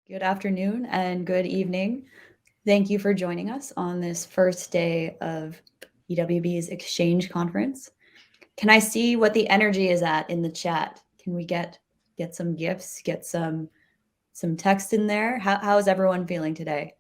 Good afternoon and good evening. Thank you for joining us on this first day of EWB's xChange conference. Can I see what the energy is at in the chat? Can we get some gifts, get some text in there? How is everyone feeling today?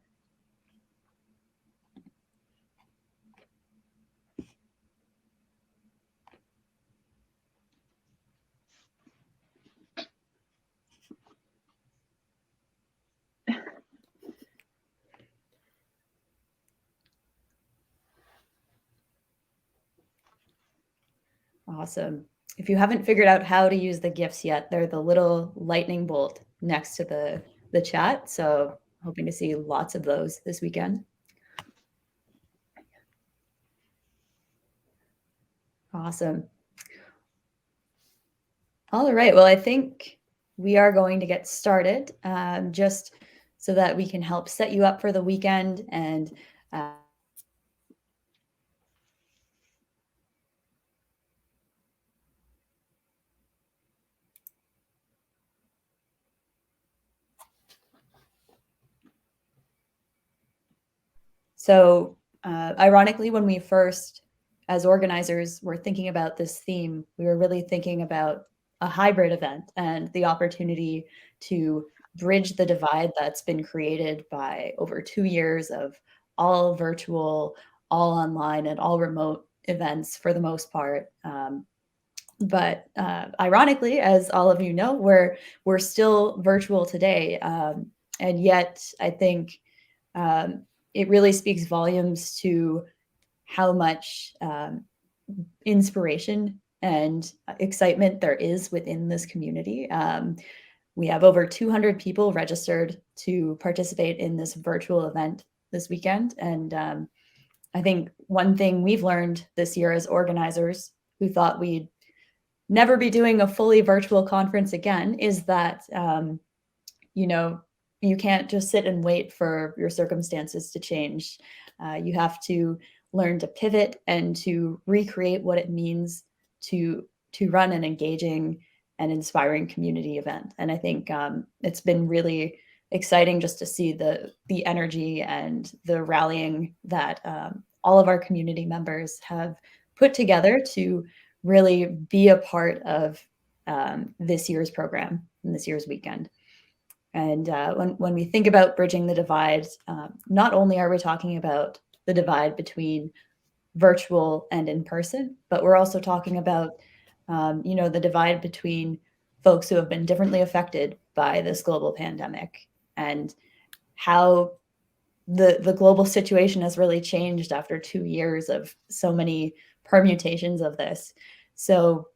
Awesome. If you haven't figured out how to use the gifts yet, they're the little lightning bolt next to the chat. So hoping to see lots of those this weekend. Awesome. All right. Well, I think we are going to get started just so that we can help set you up for the weekend and ironically, when we first, as organizers, were thinking about this theme, we were really thinking about a hybrid event and the opportunity to bridge the divide that's been created by over 2 years of all virtual, all online, and all remote events for the most part. But ironically, as all of you know, we're still virtual today, and yet I think it really speaks volumes to how much inspiration and excitement there is within this community. We have over 200 people registered to participate in this virtual event this weekend, and I think one thing we've learned this year as organizers who thought we'd never be doing a fully virtual conference again is that you know, you can't just sit and wait for your circumstances to change. You have to learn to pivot and to recreate what it means to run an engaging and inspiring community event. And I think it's been really exciting just to see the energy and the rallying that all of our community members have put together to really be a part of this year's program and this year's weekend. And when we think about bridging the divide, not only are we talking about the divide between virtual and in person, but we're also talking about the divide between folks who have been differently affected by this global pandemic and how the global situation has really changed after 2 years of so many permutations of this. So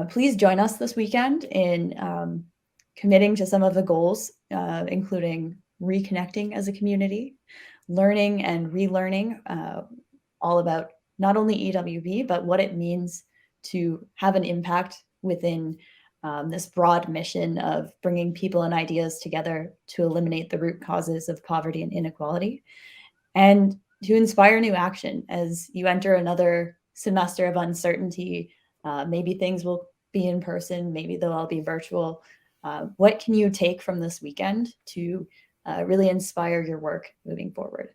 please join us this weekend in committing to some of the goals, including reconnecting as a community, learning and relearning all about not only EWB, but what it means to have an impact within this broad mission of bringing people and ideas together to eliminate the root causes of poverty and inequality, and to inspire new action as you enter another semester of uncertainty. Maybe things will be in person, maybe they'll all be virtual. What can you take from this weekend to really inspire your work moving forward?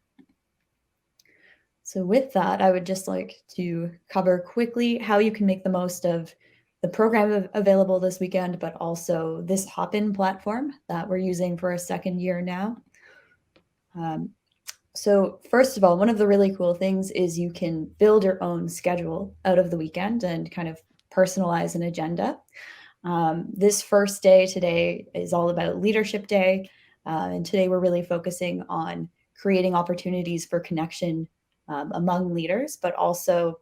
So with that, I would just like to cover quickly how you can make the most of the program available this weekend, but also this hop-in platform that we're using for a second year now. So first of all, one of the really cool things is you can build your own schedule out of the weekend and kind of personalize an agenda. This first day today is all about Leadership Day. And today we're really focusing on creating opportunities for connection among leaders, but also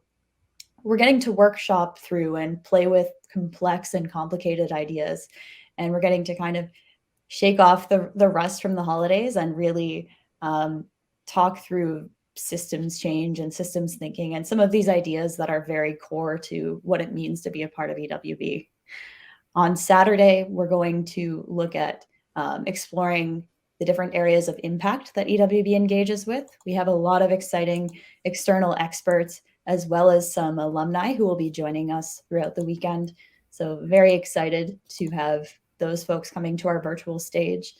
we're getting to workshop through and play with complex and complicated ideas. And we're getting to kind of shake off the rust from the holidays and really talk through systems change and systems thinking and some of these ideas that are very core to what it means to be a part of EWB. On Saturday, we're going to look at exploring the different areas of impact that EWB engages with. We have a lot of exciting external experts as well as some alumni who will be joining us throughout the weekend. So very excited to have those folks coming to our virtual stage.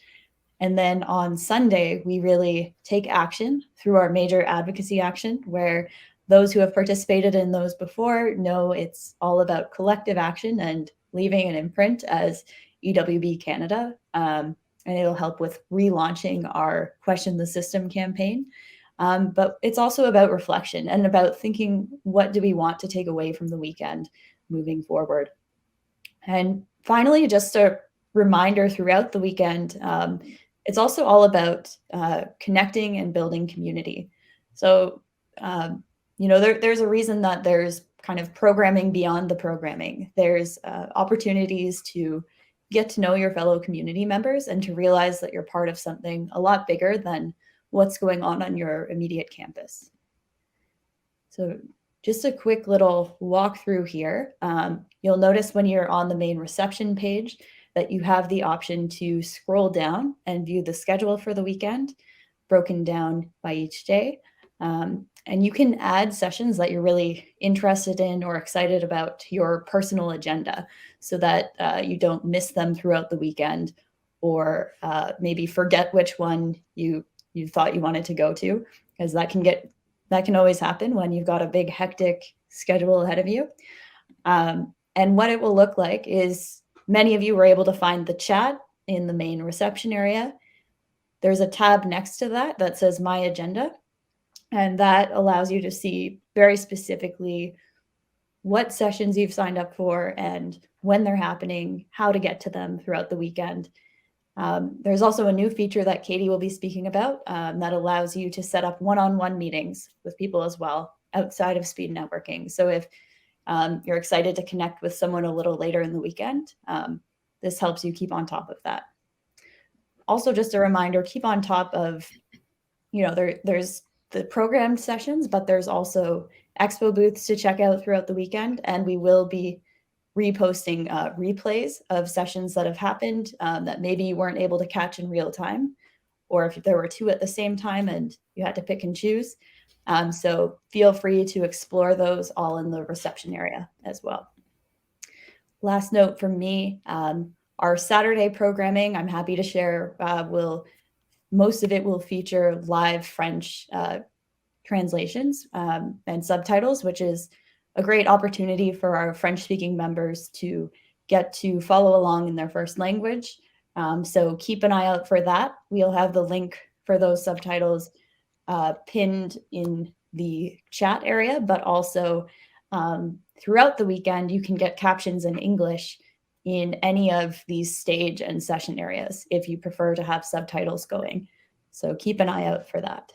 And then on Sunday, we really take action through our major advocacy action, where those who have participated in those before know it's all about collective action and leaving an imprint as EWB Canada. And it'll help with relaunching our Question the System campaign. But it's also about reflection and about thinking, what do we want to take away from the weekend moving forward? And finally, just a reminder throughout the weekend, it's also all about connecting and building community. So, there's a reason that there's kind of programming beyond the programming. There's opportunities to get to know your fellow community members and to realize that you're part of something a lot bigger than what's going on your immediate campus. So just a quick little walkthrough here. You'll notice when you're on the main reception page that you have the option to scroll down and view the schedule for the weekend, broken down by each day. And you can add sessions that you're really interested in or excited about to your personal agenda so that you don't miss them throughout the weekend, or maybe forget which one you thought you wanted to go to, because that can always happen when you've got a big hectic schedule ahead of you. And what it will look like is many of you were able to find the chat in the main reception area. There's a tab next to that that says My Agenda, and that allows you to see very specifically what sessions you've signed up for and when they're happening, how to get to them throughout the weekend. There's also a new feature that Katie will be speaking about that allows you to set up one-on-one meetings with people as well outside of speed networking. So if you're excited to connect with someone a little later in the weekend, this helps you keep on top of that. Also, just a reminder, keep on top of, there's the programmed sessions, but there's also expo booths to check out throughout the weekend, and we will be reposting replays of sessions that have happened that maybe you weren't able to catch in real time, or if there were two at the same time and you had to pick and choose. So feel free to explore those all in the reception area as well. Last note from me, our Saturday programming, I'm happy to share, most of it will feature live French translations and subtitles, which is a great opportunity for our French-speaking members to get to follow along in their first language. So keep an eye out for that. We'll have the link for those subtitles pinned in the chat area, but also throughout the weekend, you can get captions in English in any of these stage and session areas if you prefer to have subtitles going. So keep an eye out for that.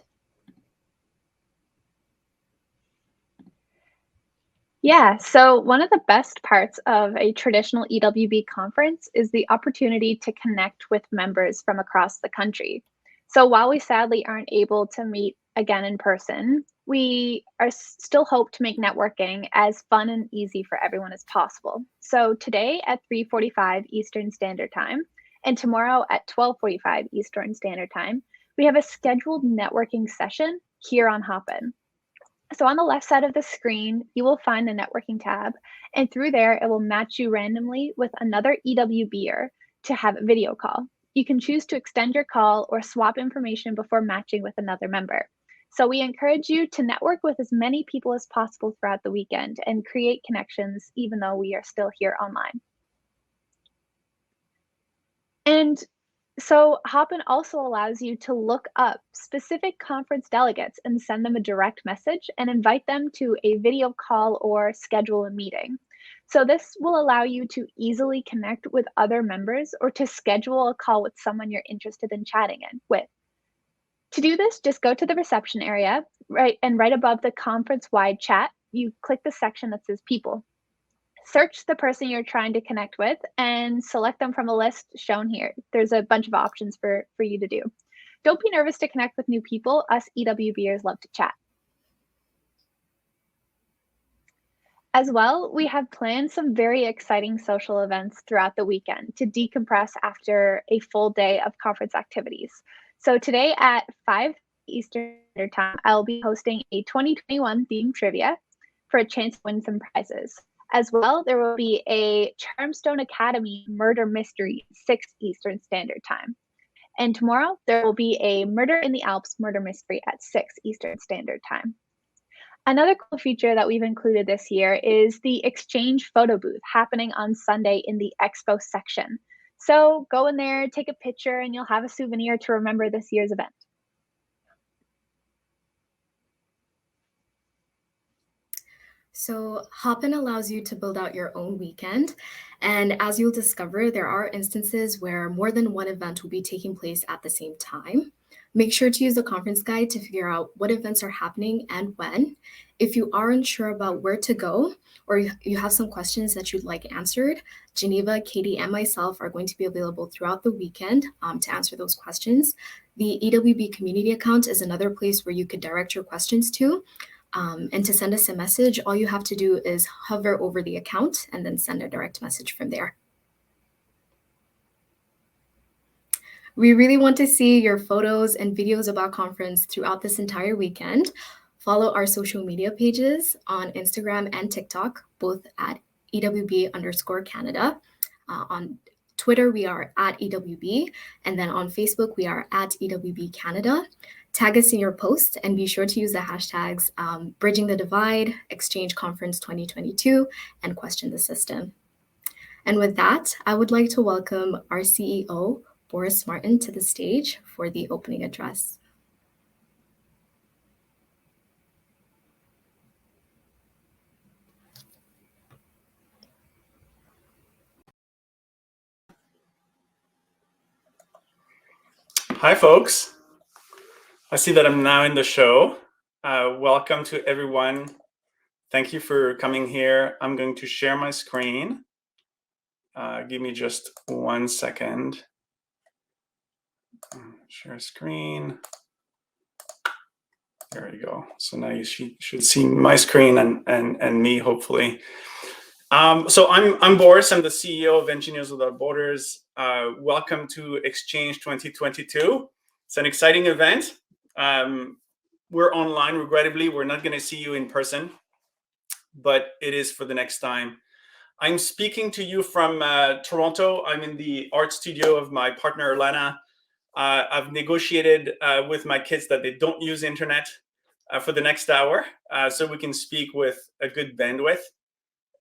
Yeah, so one of the best parts of a traditional EWB conference is the opportunity to connect with members from across the country. So while we sadly aren't able to meet again in person, we are still hope to make networking as fun and easy for everyone as possible. So today at 3:45 Eastern Standard Time and tomorrow at 12:45 Eastern Standard Time, we have a scheduled networking session here on Hopin. So on the left side of the screen, you will find the networking tab, and through there, it will match you randomly with another EWBer to have a video call. You can choose to extend your call or swap information before matching with another member. So we encourage you to network with as many people as possible throughout the weekend and create connections, even though we are still here online. And so Hopin also allows you to look up specific conference delegates and send them a direct message and invite them to a video call or schedule a meeting. So this will allow you to easily connect with other members or to schedule a call with someone you're interested in chatting with. To do this, just go to the reception area, right above the conference-wide chat, you click the section that says People. Search the person you're trying to connect with and select them from a list shown here. There's a bunch of options for you to do. Don't be nervous to connect with new people. Us EWBers love to chat. As well, we have planned some very exciting social events throughout the weekend to decompress after a full day of conference activities. So today at 5 Eastern Standard Time, I'll be hosting a 2021 themed trivia for a chance to win some prizes. As well, there will be a Charmstone Academy murder mystery, 6 Eastern Standard Time. And tomorrow, there will be a Murder in the Alps murder mystery at 6 Eastern Standard Time. Another cool feature that we've included this year is the xChange photo booth happening on Sunday in the Expo section. So go in there, take a picture, and you'll have a souvenir to remember this year's event. So Hopin allows you to build out your own weekend. And as you'll discover, there are instances where more than one event will be taking place at the same time. Make sure to use the conference guide to figure out what events are happening and when. If you are unsure about where to go, or you have some questions that you'd like answered, Geneva, Katie, and myself are going to be available throughout the weekend to answer those questions. The EWB community account is another place where you could direct your questions to. And to send us a message, all you have to do is hover over the account and then send a direct message from there. We really want to see your photos and videos about conference throughout this entire weekend. Follow our social media pages on Instagram and TikTok, both at EWB_Canada. On Twitter, we are at EWB, and then on Facebook, we are at EWB Canada. Tag us in your post and be sure to use the hashtags Bridging the Divide, xChange Conference 2022, and Question the System. And with that, I would like to welcome our CEO, Boris Martin, to the stage for the opening address. Hi, folks. I see that I'm now in the show. Welcome to everyone. Thank you for coming here. I'm going to share my screen. Give me just 1 second. Share screen. There we go. So now you should see my screen and me, hopefully. So I'm Boris. I'm the CEO of Engineers Without Borders. Welcome to xChange 2022. It's an exciting event. We're online. Regrettably, we're not going to see you in person, but it is for the next time. I'm speaking to you from Toronto. I'm in the art studio of my partner, Lana. I've negotiated with my kids that they don't use internet for the next hour, so we can speak with a good bandwidth.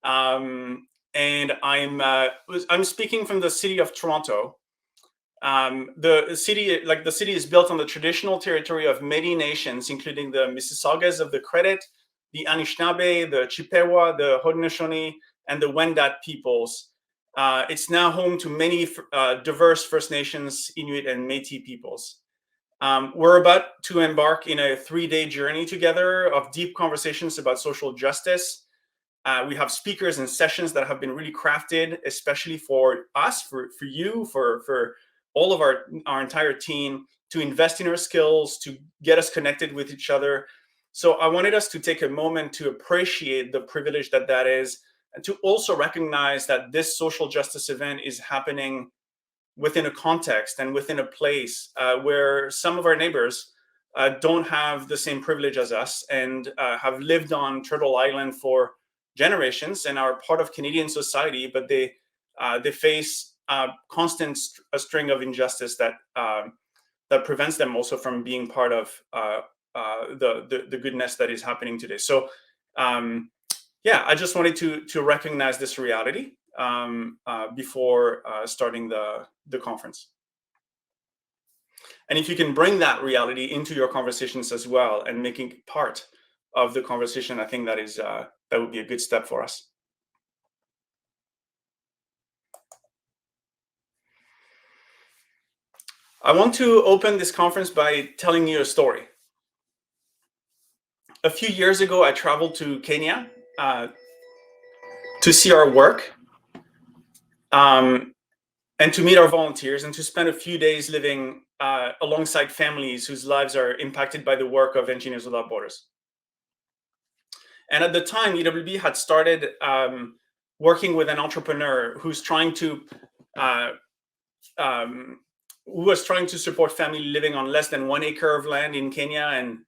And I'm speaking from the city of Toronto. The city is built on the traditional territory of many nations, including the Mississaugas of the Credit, the Anishinaabe, the Chippewa, the Haudenosaunee, and the Wendat peoples. It's now home to many diverse First Nations, Inuit, and Métis peoples. We're about to embark in a 3-day journey together of deep conversations about social justice. We have speakers and sessions that have been really crafted, especially for us, for you, for all of our entire team, to invest in our skills, to get us connected with each other. So I wanted us to take a moment to appreciate the privilege that is, and to also recognize that this social justice event is happening within a context and within a place where some of our neighbors don't have the same privilege as us and have lived on Turtle Island for generations and are part of Canadian society, but they face a constant string of injustice that prevents them also from being part of the goodness that is happening today. So yeah, I just wanted to recognize this reality before starting the conference. And if you can bring that reality into your conversations as well and making it part of the conversation, I think that would be a good step for us. I want to open this conference by telling you a story. A few years ago, I traveled to Kenya to see our work and to meet our volunteers and to spend a few days living alongside families whose lives are impacted by the work of Engineers Without Borders. And at the time, EWB had started working with an entrepreneur who was trying to support family living on less than 1 acre of land in Kenya, and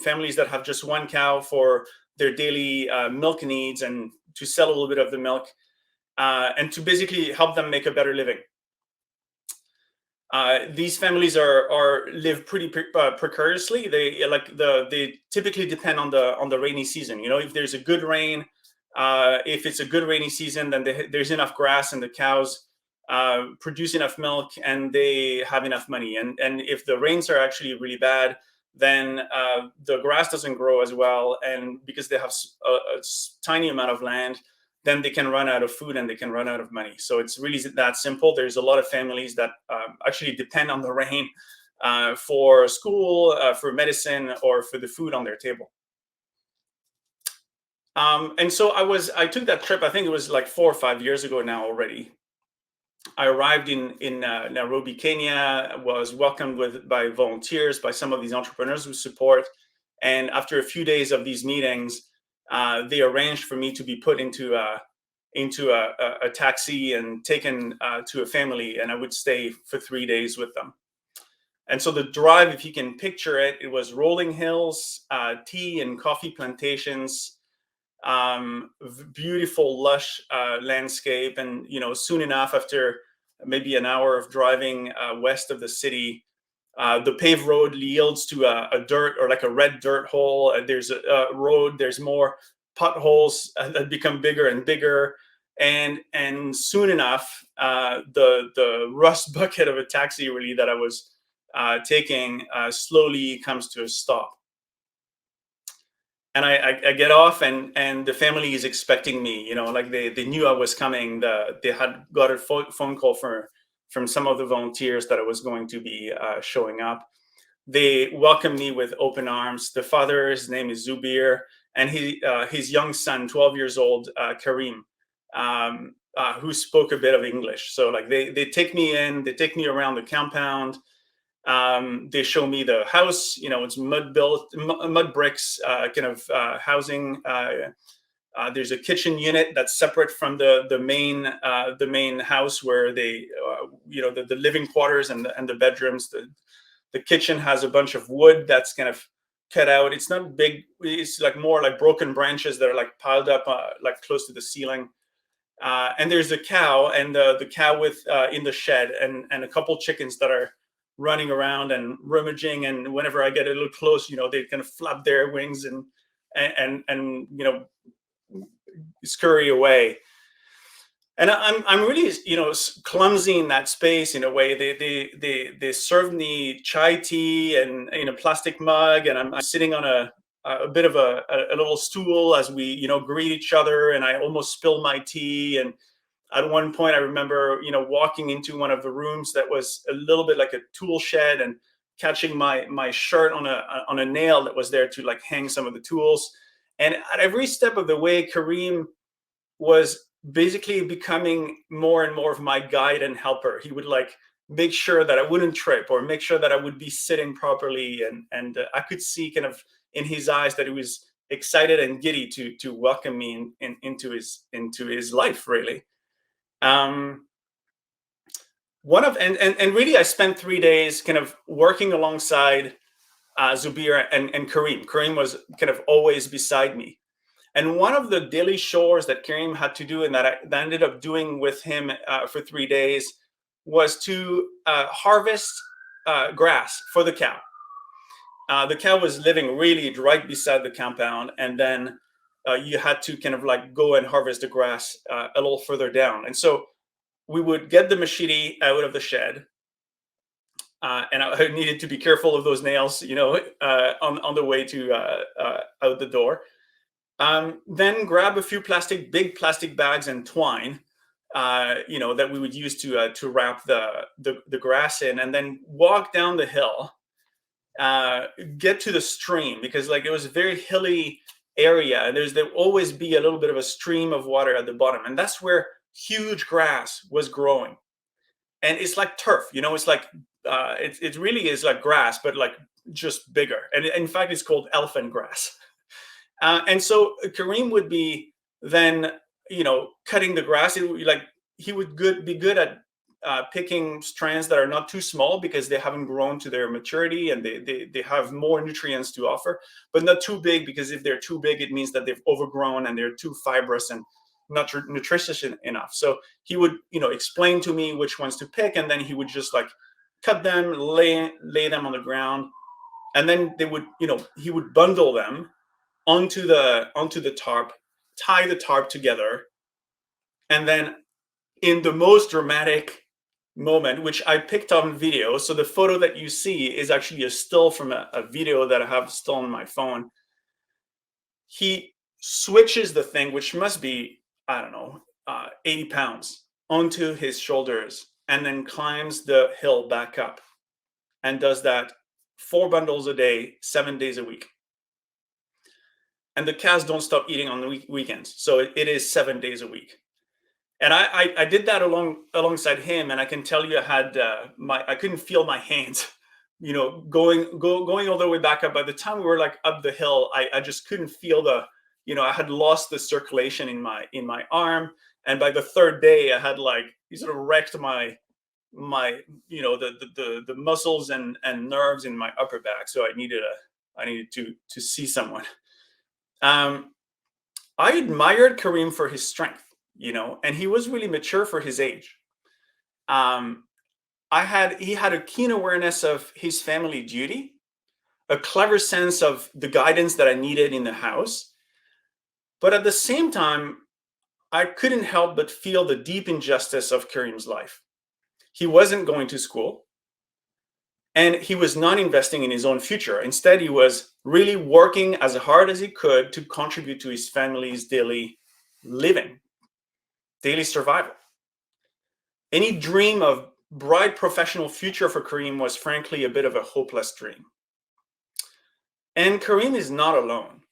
families that have just 1 cow for their daily milk needs, and to sell a little bit of the milk, and to basically help them make a better living. These families live pretty precariously. They typically depend on the rainy season. You know, if there's a good rain, if it's a good rainy season, then there's enough grass and the cows produce enough milk and they have enough money. And if the rains are actually really bad, then the grass doesn't grow as well. And because they have a tiny amount of land, then they can run out of food and they can run out of money. So it's really that simple. There's a lot of families that actually depend on the rain for school, for medicine, or for the food on their table. And so I took that trip, I think it was like 4 or 5 years ago now already. I arrived in Nairobi, Kenya, was welcomed by volunteers, by some of these entrepreneurs who support. And after a few days of these meetings, they arranged for me to be put into a taxi and taken to a family, and I would stay for 3 days with them. And so the drive, if you can picture it, it was rolling hills, tea and coffee plantations, beautiful, lush landscape. And, you know, soon enough, after maybe an hour of driving west of the city, the paved road yields to a dirt, or like a red dirt hole. There's a road, there's more potholes that become bigger and bigger. And soon enough, the rust bucket of a taxi really that I was taking slowly comes to a stop. And I get off, and the family is expecting me. You know, like they knew I was coming. They had got a phone call from some of the volunteers that I was going to be showing up. They welcomed me with open arms. The father, his name is Zubir, and his young son, 12 years old, Karim, who spoke a bit of English. So like they take me in, they take me around the compound. They show me the house. You know, it's mud bricks kind of housing. There's a kitchen unit that's separate from the main house where they, you know, the living quarters and the bedrooms. The kitchen has a bunch of wood that's kind of cut out. It's not big. It's like more like broken branches that are like piled up like close to the ceiling. And there's a cow, and the cow with in the shed, and a couple chickens that are running around and rummaging. And whenever I get a little close, you know, they kind of flap their wings and you know, scurry away. And I'm really, you know, clumsy in that space in a way. They served me chai tea and in a plastic mug, and I'm sitting on a bit of a little stool as we, you know, greet each other. And I almost spilled my tea. And at one point, I remember, you know, walking into one of the rooms that was a little bit like a tool shed and catching my shirt on a nail that was there to like hang some of the tools. And at every step of the way, Kareem was basically becoming more and more of my guide and helper. He would like make sure that I wouldn't trip, or make sure that I would be sitting properly. And I could see kind of in his eyes that he was excited and giddy to welcome me into his life, really. Really, I spent 3 days kind of working alongside Zubir and Kareem. Kareem was kind of always beside me. And one of the daily chores that Kareem had to do, and that I ended up doing with him for 3 days, was to harvest grass for the cow. The cow was living really right beside the compound, and then you had to kind of like go and harvest the grass a little further down. And so we would get the machete out of the shed, and I needed to be careful of those nails, you know, on the way to out the door. Then grab a few big plastic bags and twine, you know, that we would use to wrap the grass in, and then walk down the hill, get to the stream, because like it was a very hilly area, and there would always be a little bit of a stream of water at the bottom, and that's where huge grass was growing. And it's like turf, you know, it's like it really is like grass, but like just bigger. And in fact, it's called elephant grass. And so Kareem would be then, you know, cutting the grass. It would, like, he would be good at picking strands that are not too small, because they haven't grown to their maturity, and they have more nutrients to offer, but not too big, because if they're too big, it means that they've overgrown and they're too fibrous and not nutritious enough. So he would, you know, explain to me which ones to pick, and then he would just like cut them, lay them on the ground, and then they would, he would bundle them onto the tarp, tie the tarp together, and then in the most dramatic moment, which I picked on video, so the photo that you see is actually a still from a video that I have still on my phone. He switches the thing, which must be, I don't know, 80 pounds, onto his shoulders, and then climbs the hill back up and does that 4 bundles a day, 7 days a week. And the cows don't stop eating on the weekends. So it is 7 days a week. And I did that alongside him, and I can tell you I had I couldn't feel my hands, going all the way back up. By the time we were like up the hill, I just couldn't feel I had lost the circulation in my arm. And by the third day, I had sort of wrecked my the muscles and nerves in my upper back. So I needed to see someone. I admired Kareem for his strength, and he was really mature for his age. He had a keen awareness of his family duty, a clever sense of the guidance that I needed in the house. But at the same time, I couldn't help but feel the deep injustice of Kareem's life. He wasn't going to school, and he was not investing in his own future. Instead, he was really working as hard as he could to contribute to his family's daily living, daily survival. Any dream of bright professional future for Kareem was frankly a bit of a hopeless dream. And Kareem is not alone.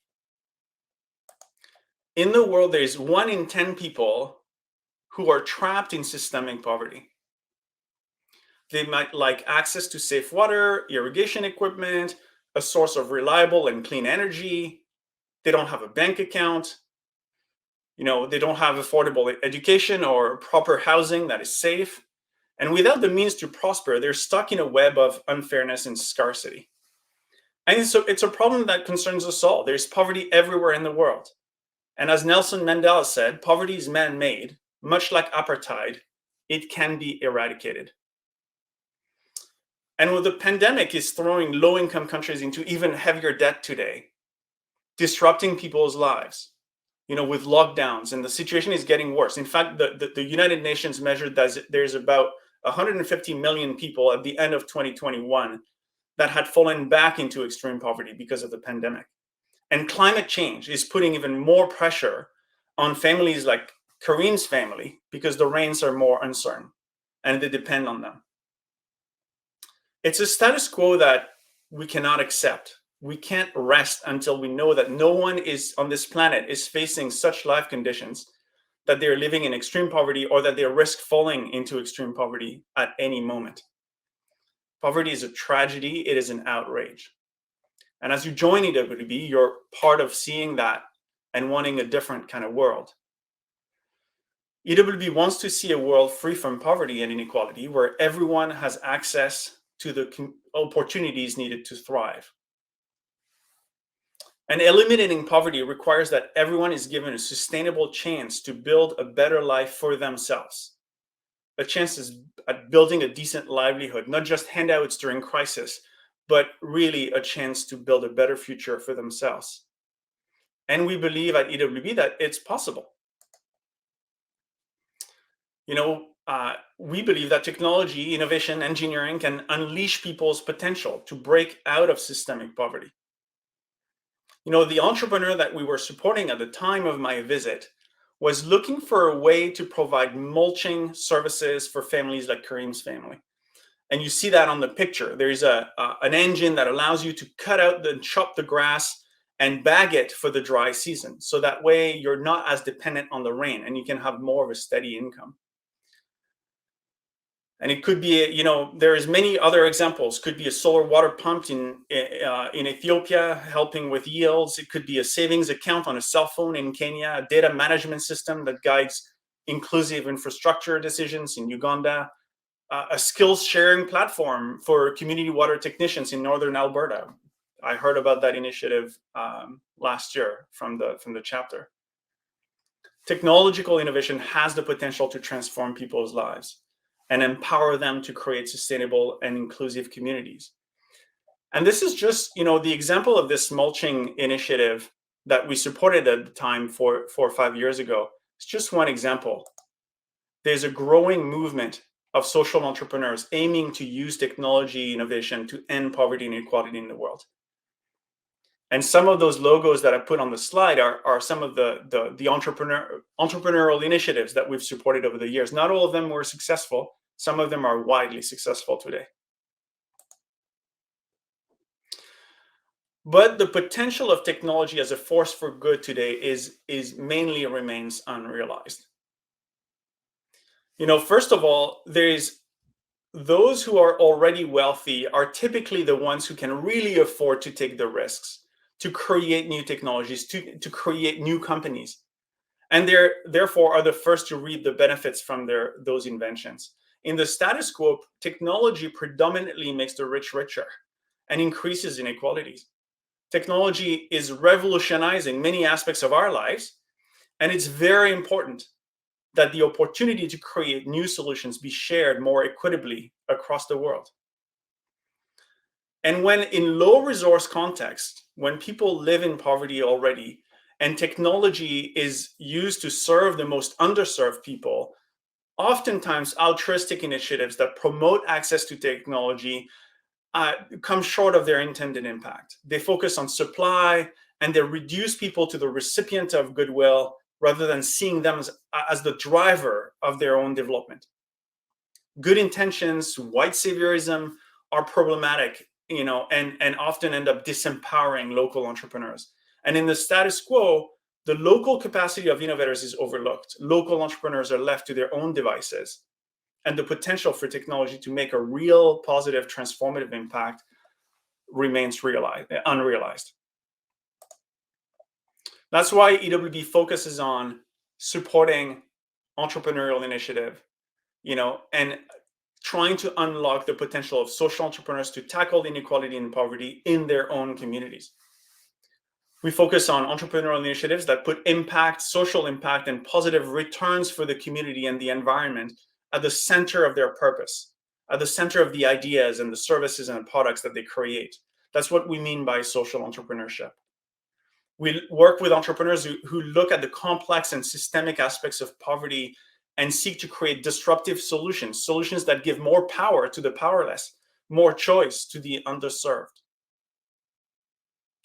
In the world, there's 1 in 10 people who are trapped in systemic poverty. They might like access to safe water, irrigation equipment, a source of reliable and clean energy. They don't have a bank account. They don't have affordable education or proper housing that is safe. And without the means to prosper, they're stuck in a web of unfairness and scarcity. And so it's a problem that concerns us all. There's poverty everywhere in the world. And as Nelson Mandela said, poverty is man-made. Much like apartheid, it can be eradicated. And when the pandemic is throwing low-income countries into even heavier debt today, disrupting people's lives, with lockdowns, and the situation is getting worse. In fact, the United Nations measured that there's about 150 million people at the end of 2021 that had fallen back into extreme poverty because of the pandemic. And climate change is putting even more pressure on families like Kareem's family because the rains are more uncertain and they depend on them. It's a status quo that we cannot accept. We can't rest until we know that no one on this planet is facing such life conditions that they're living in extreme poverty or that they risk falling into extreme poverty at any moment. Poverty is a tragedy. It is an outrage. And as you join EWB, you're part of seeing that and wanting a different kind of world. EWB wants to see a world free from poverty and inequality, where everyone has access to the opportunities needed to thrive. And eliminating poverty requires that everyone is given a sustainable chance to build a better life for themselves. A chance at building a decent livelihood, not just handouts during crisis, but really a chance to build a better future for themselves. And we believe at EWB that it's possible. We believe that technology, innovation, engineering can unleash people's potential to break out of systemic poverty. The entrepreneur that we were supporting at the time of my visit was looking for a way to provide mulching services for families like Kareem's family. And you see that on the picture. There's an engine that allows you to cut out and chop the grass and bag it for the dry season. So that way you're not as dependent on the rain and you can have more of a steady income. And it could be, there's many other examples. Could be a solar water pump in Ethiopia, helping with yields. It could be a savings account on a cell phone in Kenya, a data management system that guides inclusive infrastructure decisions in Uganda, a skills sharing platform for community water technicians in Northern Alberta. I heard about that initiative last year from the chapter. Technological innovation has the potential to transform people's lives. and empower them to create sustainable and inclusive communities. And this is just, the example of this mulching initiative that we supported at the time 4 or 5 years ago. It's just one example. There's a growing movement of social entrepreneurs aiming to use technology innovation to end poverty and inequality in the world. And some of those logos that I put on the slide are some of the entrepreneurial initiatives that we've supported over the years. Not all of them were successful. Some of them are widely successful today. But the potential of technology as a force for good today is mainly remains unrealized. First of all, there's those who are already wealthy are typically the ones who can really afford to take the risks, to create new technologies, to create new companies. And therefore are the first to reap the benefits from those inventions. In the status quo, technology predominantly makes the rich richer and increases inequalities. Technology is revolutionizing many aspects of our lives, and it's very important that the opportunity to create new solutions be shared more equitably across the world. And when in low resource context, when people live in poverty already, and technology is used to serve the most underserved people, oftentimes altruistic initiatives that promote access to technology come short of their intended impact. They focus on supply and they reduce people to the recipient of goodwill rather than seeing them as the driver of their own development. Good intentions, white saviorism are problematic, and often end up disempowering local entrepreneurs. And in the status quo, the local capacity of innovators is overlooked. Local entrepreneurs are left to their own devices, and the potential for technology to make a real positive transformative impact remains unrealized. That's why EWB focuses on supporting entrepreneurial initiative, and trying to unlock the potential of social entrepreneurs to tackle inequality and poverty in their own communities. We focus on entrepreneurial initiatives that put impact, social impact, and positive returns for the community and the environment at the center of their purpose, at the center of the ideas and the services and the products that they create. That's what we mean by social entrepreneurship. We work with entrepreneurs who look at the complex and systemic aspects of poverty and seek to create disruptive solutions that give more power to the powerless, more choice to the underserved.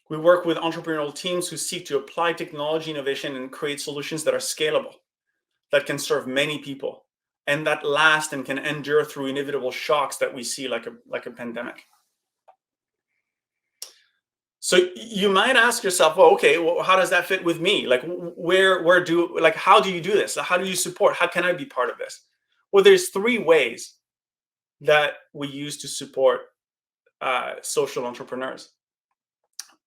We work with entrepreneurial teams who seek to apply technology innovation and create solutions that are scalable, that can serve many people, and that last and can endure through inevitable shocks that we see like a pandemic. So you might ask yourself, well, okay, how does that fit with me? Like, how do you do this? How do you support? How can I be part of this? Well, there's 3 ways that we use to support social entrepreneurs.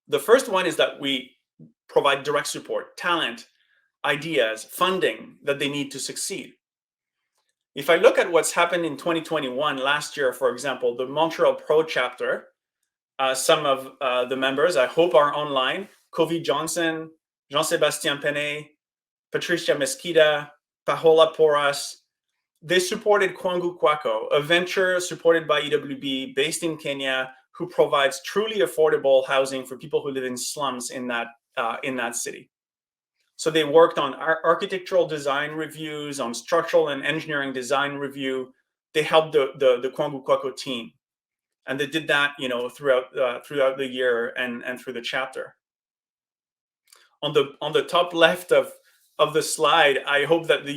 The first one is that we provide direct support, talent, ideas, funding that they need to succeed. If I look at what's happened in 2021, last year, for example, the Montreal Pro chapter, some of the members, I hope, are online. Covey Johnson, Jean-Sébastien Penet, Patricia Mesquita, Paola Porras. They supported Kwangu Kwako, a venture supported by EWB based in Kenya, who provides truly affordable housing for people who live in slums in that city. So they worked on architectural design reviews, on structural and engineering design review. They helped the Kwangu Kwako team. And they did that, throughout the year and through the chapter. On the top left of the slide, I hope that the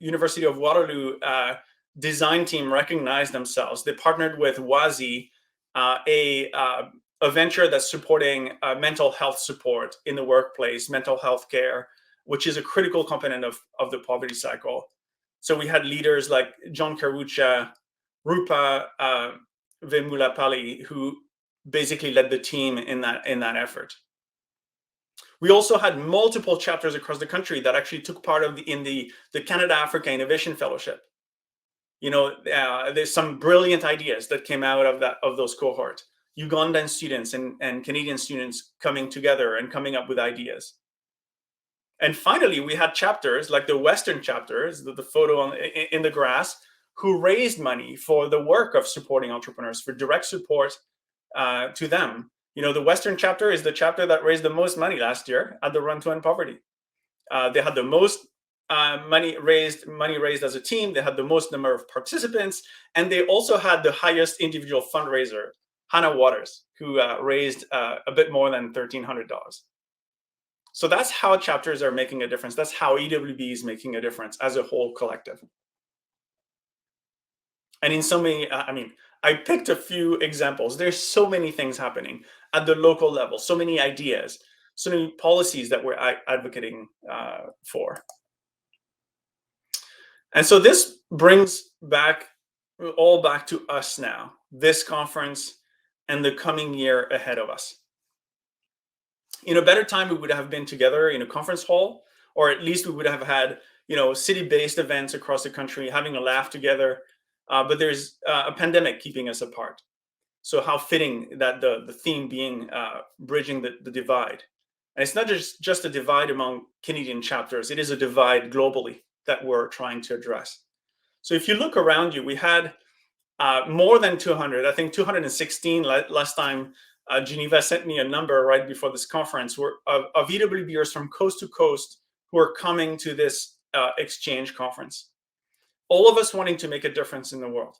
University of Waterloo design team recognized themselves. They partnered with WASI, a venture that's supporting mental health support in the workplace, mental health care, which is a critical component of the poverty cycle. So we had leaders like John Karucha, Rupa Vemulapalli, who basically led the team in that effort. We also had multiple chapters across the country that actually took part in the Canada Africa Innovation Fellowship. There's some brilliant ideas that came out of those cohorts. Ugandan students and Canadian students coming together and coming up with ideas. And finally, we had chapters like the Western chapters, the photo in the grass, who raised money for the work of supporting entrepreneurs, for direct support to them. The Western chapter is the chapter that raised the most money last year at the Run to End Poverty. They had the most money raised as a team. They had the most number of participants, and they also had the highest individual fundraiser, Hannah Waters, who raised a bit more than $1,300. So that's how chapters are making a difference. That's how EWB is making a difference as a whole collective. And in so many, I picked a few examples. There's so many things happening at the local level, so many ideas, so many policies that we're advocating for. And so this brings all back to us now, this conference and the coming year ahead of us. In a better time, we would have been together in a conference hall, or at least we would have had, city-based events across the country, having a laugh together. But there's a pandemic keeping us apart. So how fitting that the theme being bridging the divide. And it's not just a divide among Canadian chapters, it is a divide globally that we're trying to address. So if you look around you, we had more than 200, I think 216 last time. Geneva sent me a number right before this conference of EWBers from coast to coast who are coming to this xChange conference. All of us wanting to make a difference in the world,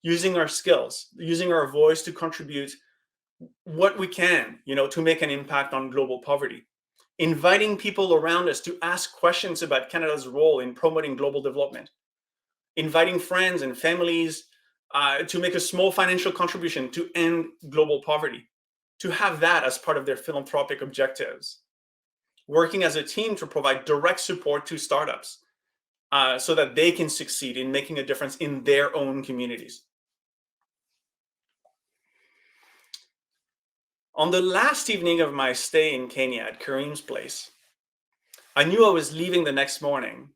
using our skills, using our voice to contribute what we can, to make an impact on global poverty, inviting people around us to ask questions about Canada's role in promoting global development, inviting friends and families to make a small financial contribution to end global poverty, to have that as part of their philanthropic objectives, working as a team to provide direct support to startups so that they can succeed in making a difference in their own communities. On the last evening of my stay in Kenya at Kareem's place, I knew I was leaving the next morning.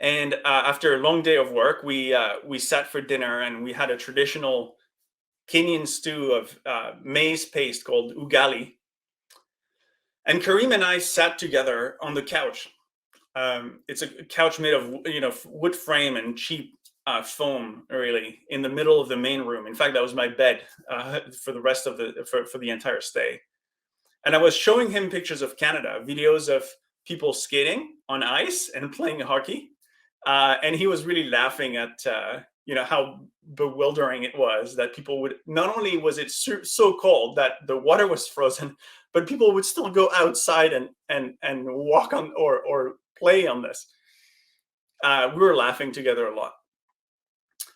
And after a long day of work, we sat for dinner and we had a traditional Kenyan stew of maize paste called ugali. And Kareem and I sat together on the couch. It's a couch made of wood frame and cheap foam, really, in the middle of the main room. In fact, that was my bed for the rest of for the entire stay. And I was showing him pictures of Canada, videos of people skating on ice and playing hockey. And he was really laughing at how bewildering it was that people would, not only was it so cold that the water was frozen, but people would still go outside and walk on or play on this. We were laughing together a lot.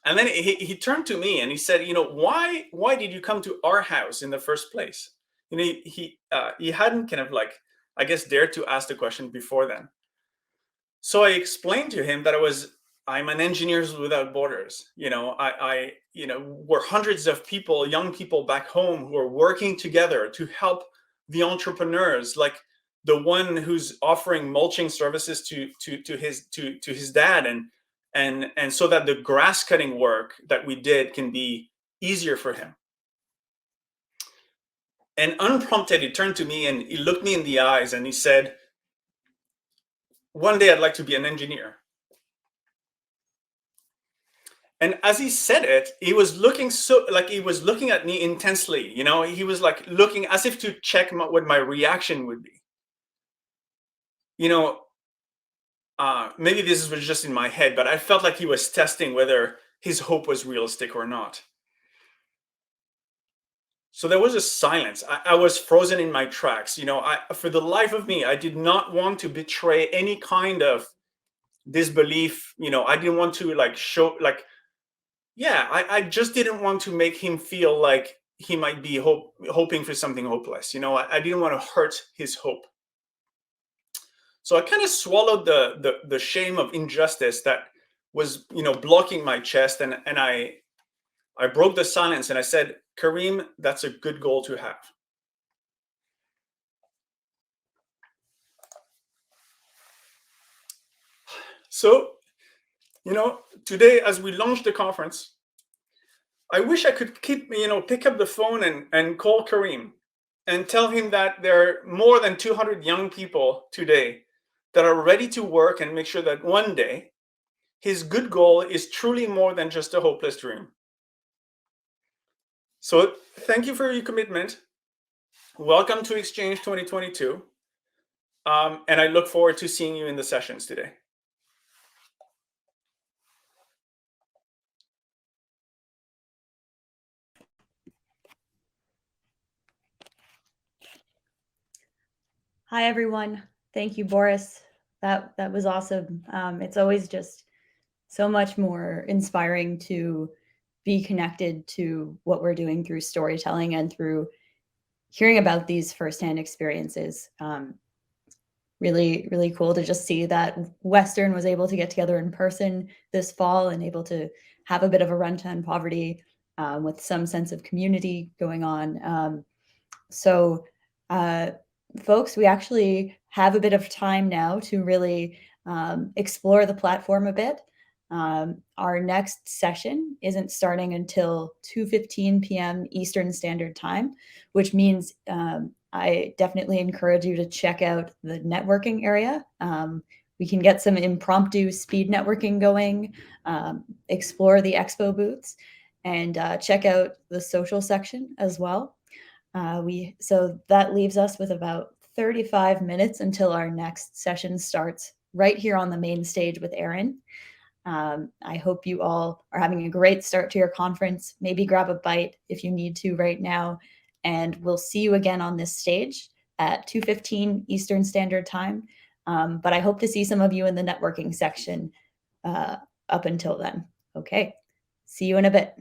And then he turned to me and he said, why did you come to our house in the first place? He hadn't kind of I guess, dared to ask the question before then. So I explained to him that I'm an Engineers Without Borders. We're hundreds of people, young people back home who are working together to help the entrepreneurs, like the one who's offering mulching services to his dad, and so that the grass cutting work that we did can be easier for him. And unprompted, he turned to me and he looked me in the eyes and he said, "One day I'd like to be an engineer." And as he said it, he was looking he was looking at me intensely. He was looking as if to check what my reaction would be. Maybe this was just in my head, but I felt like he was testing whether his hope was realistic or not. So there was a silence. I was frozen in my tracks. For the life of me, I did not want to betray any kind of disbelief. I didn't want to show I just didn't want to make him feel like he might be hoping for something hopeless. I didn't want to hurt his hope. So I kind of swallowed the shame of injustice that was, blocking my chest, and I broke the silence and I said, "Kareem, that's a good goal to have." So, today as we launch the conference, I wish I could pick up the phone and call Kareem and tell him that there are more than 200 young people today that are ready to work and make sure that one day his good goal is truly more than just a hopeless dream. So thank you for your commitment. Welcome to xChange 2022. And I look forward to seeing you in the sessions today. Hi, everyone. Thank you, Boris. That was awesome. It's always just so much more inspiring to be connected to what we're doing through storytelling and through hearing about these firsthand experiences. Really, really cool to just see that Western was able to get together in person this fall and able to have a bit of a run to end poverty with some sense of community going on. So, folks, we actually have a bit of time now to really explore the platform a bit. Our next session isn't starting until 2:15 p.m. Eastern Standard Time, which means I definitely encourage you to check out the networking area. We can get some impromptu speed networking going, explore the expo booths, and check out the social section as well. So that leaves us with about 35 minutes until our next session starts right here on the main stage with Aaron. I hope you all are having a great start to your conference. Maybe grab a bite if you need to right now. And we'll see you again on this stage at 2:15 Eastern Standard Time. But I hope to see some of you in the networking section up until then. Okay, see you in a bit.